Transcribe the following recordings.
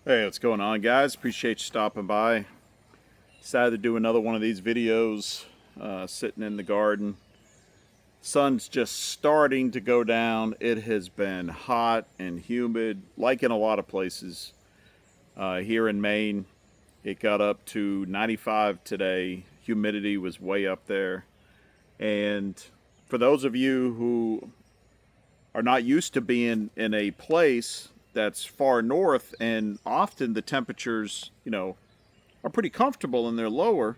Hey, what's going on, guys? Appreciate you stopping by. Decided to do another one of these videos, sitting in the garden. Sun's just starting to go down. It has been hot and humid, like in a lot of places. Here in Maine, it got up to 95 today. Humidity was way up there. And for those of you who are not used to being in a place that's far north, and often the temperatures, are pretty comfortable and they're lower.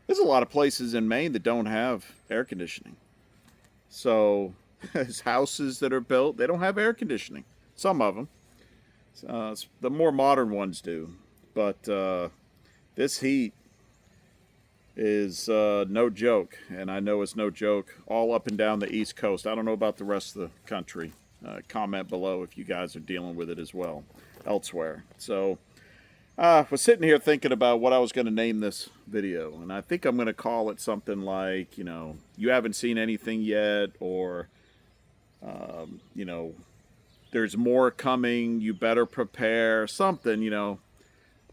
There's a lot of places in Maine that don't have air conditioning. So there's houses that are built, they don't have air conditioning. Some of them. The more modern ones do. But this heat is no joke. And I know it's no joke all up and down the East Coast. I don't know about the rest of the country. Comment below if you guys are dealing with it as well elsewhere. So I was sitting here thinking about what I was going to name this video, and I think I'm going to call it something like, you haven't seen anything yet, or there's more coming, you better prepare, something.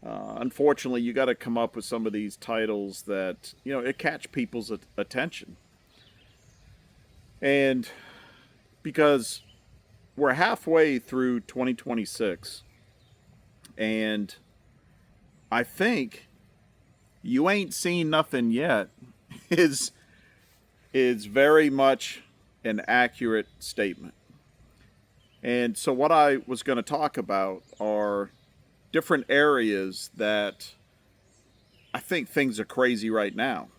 Unfortunately, you got to come up with some of these titles that it catch people's attention. And because we're halfway through 2026, and I think you ain't seen nothing yet is very much an accurate statement. And so what I was going to talk about are different areas that I think things are crazy right now.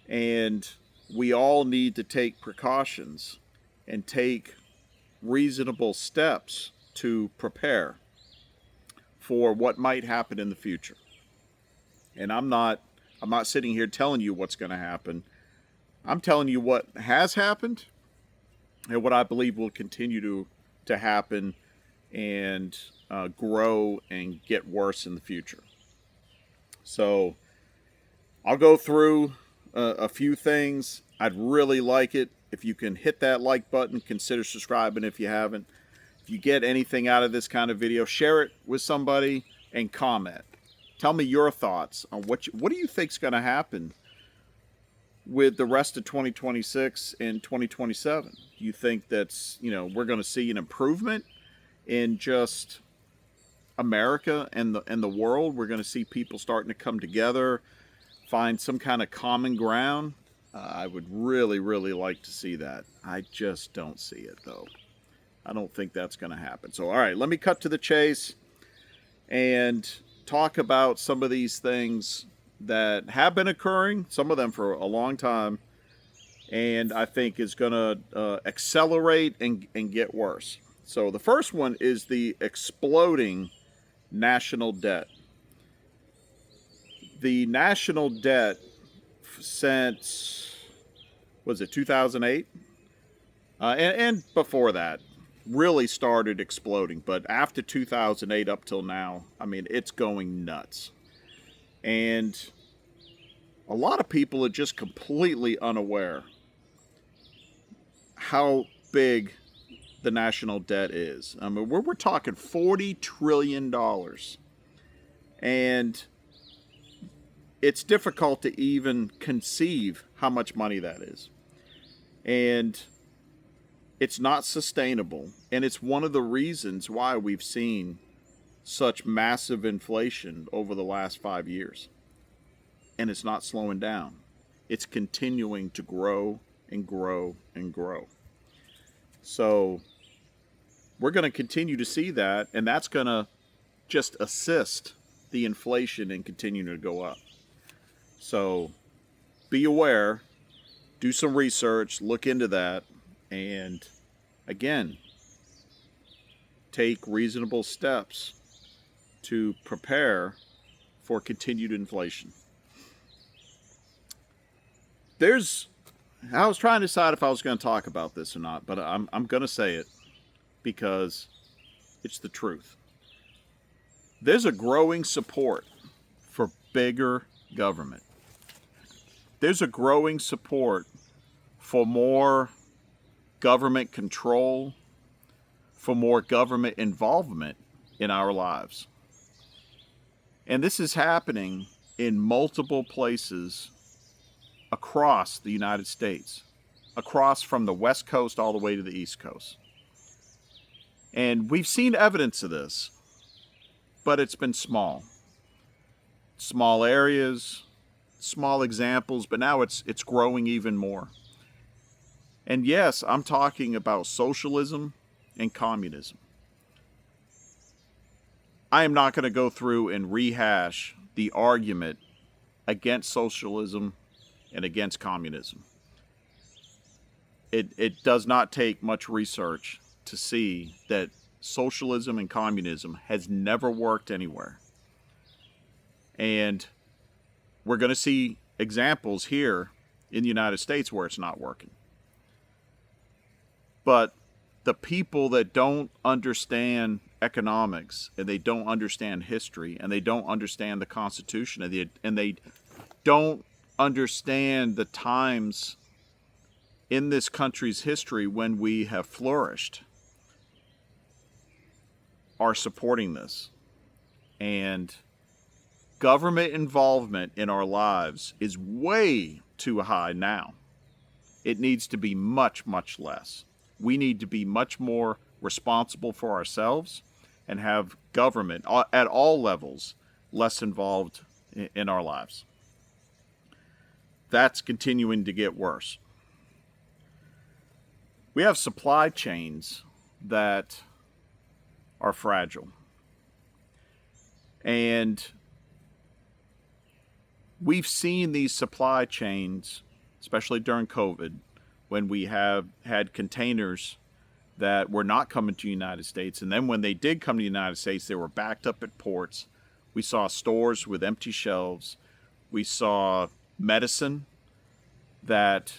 And we all need to take precautions and take reasonable steps to prepare for what might happen in the future. And I'm not sitting here telling you what's going to happen. I'm telling you what has happened and what I believe will continue to happen and grow and get worse in the future. So I'll go through a few things. I'd really like it if you can hit that like button, consider subscribing if you haven't. If you get anything out of this kind of video, share it with somebody and comment. Tell me your thoughts on what do you think is going to happen with the rest of 2026 and 2027. Do you think that's, we're going to see an improvement in just America and the world? We're going to see people starting to come together, find some kind of common ground. I would really, really like to see that. I just don't see it, though. I don't think that's going to happen. So, all right, let me cut to the chase and talk about some of these things that have been occurring, some of them for a long time, and I think is going to accelerate and get worse. So the first one is the exploding national debt. The national debt since, was it 2008? And before that, really started exploding. But after 2008 up till now, it's going nuts. And a lot of people are just completely unaware how big the national debt is. We're talking $40 trillion. And it's difficult to even conceive how much money that is. And it's not sustainable. And it's one of the reasons why we've seen such massive inflation over the last 5 years. And it's not slowing down. It's continuing to grow and grow and grow. So we're going to continue to see that, and that's going to just assist the inflation and continue to go up. So be aware, do some research, look into that, and again, take reasonable steps to prepare for continued inflation. I was trying to decide if I was going to talk about this or not, but I'm going to say it because it's the truth. There's a growing support for bigger government. There's a growing support for more government control, for more government involvement in our lives. And this is happening in multiple places across the United States, across from the West Coast all the way to the East Coast. And we've seen evidence of this, but it's been small. Small areas, small examples, but now it's growing even more. And yes, I'm talking about socialism and communism. I am not going to go through and rehash the argument against socialism and against communism. It does not take much research to see that socialism and communism has never worked anywhere. And we're going to see examples here in the United States where it's not working. But the people that don't understand economics, and they don't understand history, and they don't understand the Constitution, and they don't understand the times in this country's history when we have flourished, are supporting this. And government involvement in our lives is way too high now. It needs to be much, much less. We need to be much more responsible for ourselves and have government at all levels less involved in our lives. That's continuing to get worse. We have supply chains that are fragile. And we've seen these supply chains, especially during COVID, when we have had containers that were not coming to the United States. And then when they did come to the United States, they were backed up at ports. We saw stores with empty shelves. We saw medicine that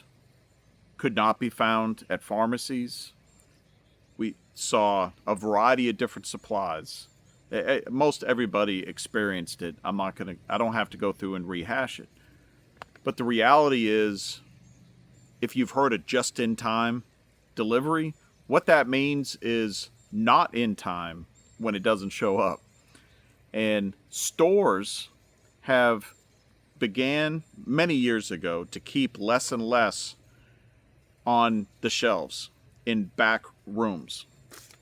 could not be found at pharmacies. We saw a variety of different supplies. Most everybody experienced it. I don't have to go through and rehash it. But the reality is, if you've heard of just-in-time delivery, what that means is not in time when it doesn't show up. And stores have began many years ago to keep less and less on the shelves in back rooms.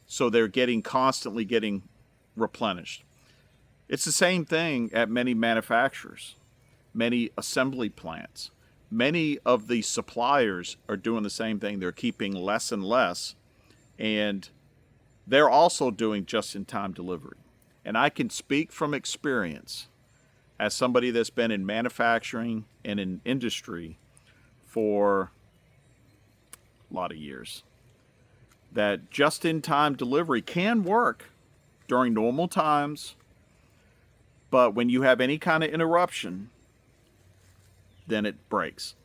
So they're constantly getting replenished. It's the same thing at many manufacturers, many assembly plants. Many of the suppliers are doing the same thing. They're keeping less and less, and they're also doing just-in-time delivery. And I can speak from experience as somebody that's been in manufacturing and in industry for a lot of years, that just-in-time delivery can work during normal times, but when you have any kind of interruption, then it breaks.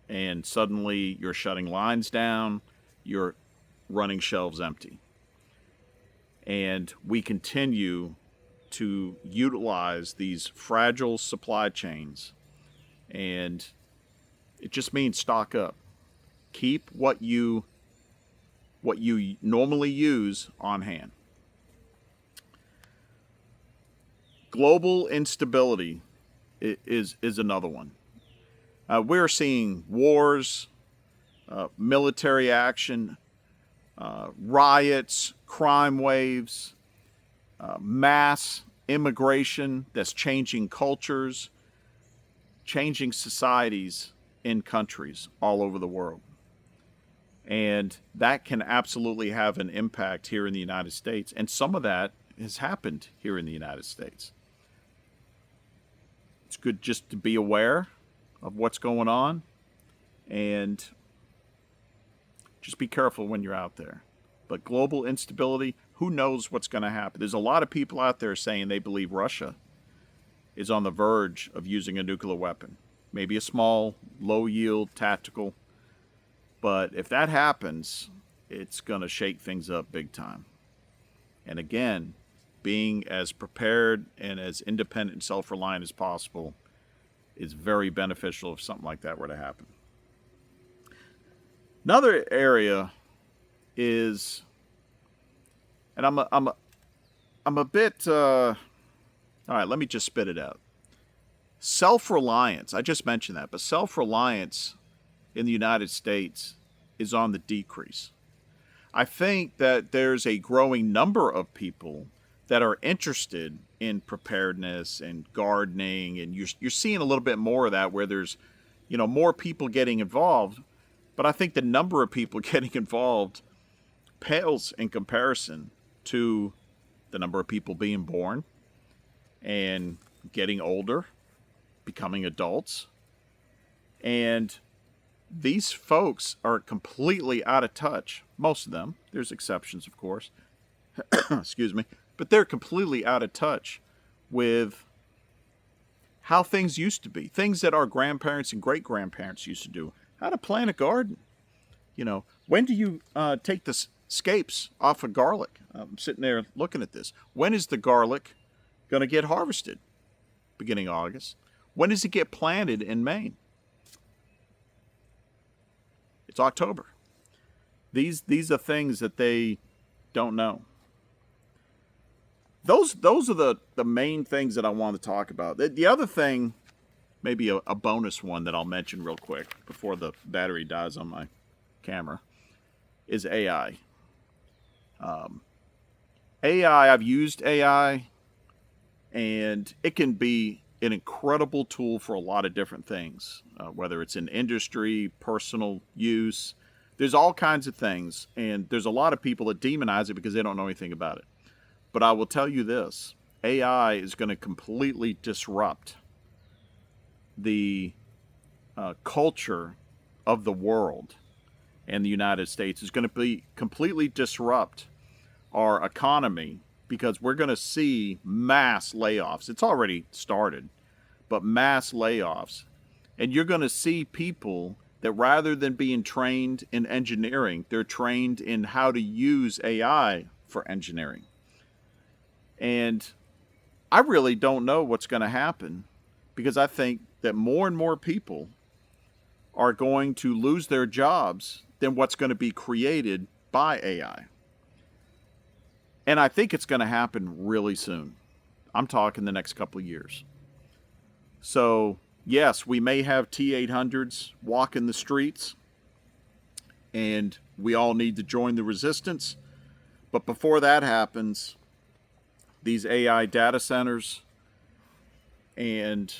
And suddenly you're shutting lines down, you're running shelves empty. And we continue to utilize these fragile supply chains. And it just means stock up. Keep what you normally use on hand. Global instability is another one. We're seeing wars, military action, riots, crime waves, mass immigration that's changing cultures, changing societies in countries all over the world. And that can absolutely have an impact here in the United States. And some of that has happened here in the United States. It's good just to be aware of what's going on, and just be careful when you're out there. But global instability, who knows what's going to happen? There's a lot of people out there saying they believe Russia is on the verge of using a nuclear weapon. Maybe a small, low-yield, tactical. But if that happens, it's going to shake things up big time. And again, being as prepared and as independent and self-reliant as possible is very beneficial if something like that were to happen. Another area is, and I'm a bit, all right, let me just spit it out. Self-reliance, I just mentioned that, but self-reliance in the United States is on the decrease. I think that there's a growing number of people that are interested in preparedness and gardening, and you're seeing a little bit more of that where there's, more people getting involved, but I think the number of people getting involved pales in comparison to the number of people being born and getting older, becoming adults. And these folks are completely out of touch. Most of them. There's exceptions, of course. Excuse me. But they're completely out of touch with how things used to be. Things that our grandparents and great-grandparents used to do. How to plant a garden. When do you take the scapes off of garlic? I'm sitting there looking at this. When is the garlic going to get harvested? Beginning of August. When does it get planted in Maine? It's October. These are things that they don't know. Those are the main things that I want to talk about. The other thing, maybe a bonus one that I'll mention real quick before the battery dies on my camera, is AI. I've used AI, and it can be an incredible tool for a lot of different things, whether it's in industry, personal use. There's all kinds of things, and there's a lot of people that demonize it because they don't know anything about it. But I will tell you this, AI is going to completely disrupt the culture of the world, and the United States is going to completely disrupt our economy, because we're going to see mass layoffs. It's already started, but mass layoffs. And you're going to see people that, rather than being trained in engineering, they're trained in how to use AI for engineering. And I really don't know what's going to happen, because I think that more and more people are going to lose their jobs than what's going to be created by AI. And I think it's going to happen really soon. I'm talking the next couple of years. So, yes, we may have T-800s walking the streets, and we all need to join the resistance. But before that happens, these AI data centers and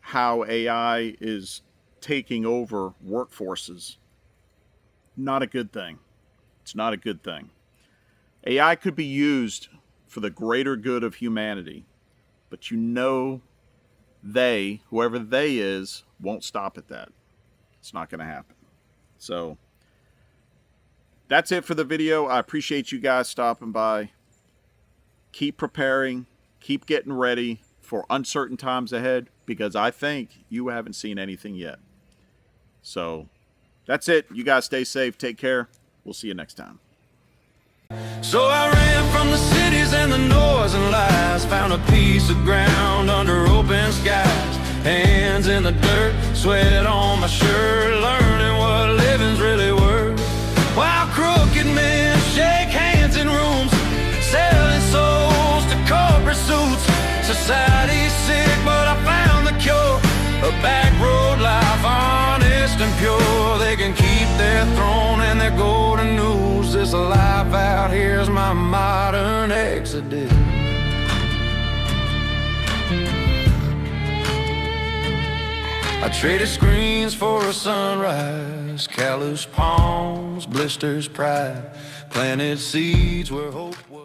how AI is taking over workforces, not a good thing. It's not a good thing. AI could be used for the greater good of humanity, but whoever they is, won't stop at that. It's not going to happen. So that's it for the video. I appreciate you guys stopping by. Keep preparing, keep getting ready for uncertain times ahead, because I think you haven't seen anything yet. So that's it. You guys stay safe. Take care. We'll see you next time. So I ran from the cities and the noise and lies, found a piece of ground under open skies, hands in the dirt, sweat on my shirt, learning what living's really worth. While crooked men shake hands in rooms, selling souls to corporate suits. Society's sick, but I found the cure, a back road life, honest and pure. They can keep their throne and their golden news. This life out here's my modern exodus. I traded screens for a sunrise, callous palms, blisters, pride, planted seeds where hope was.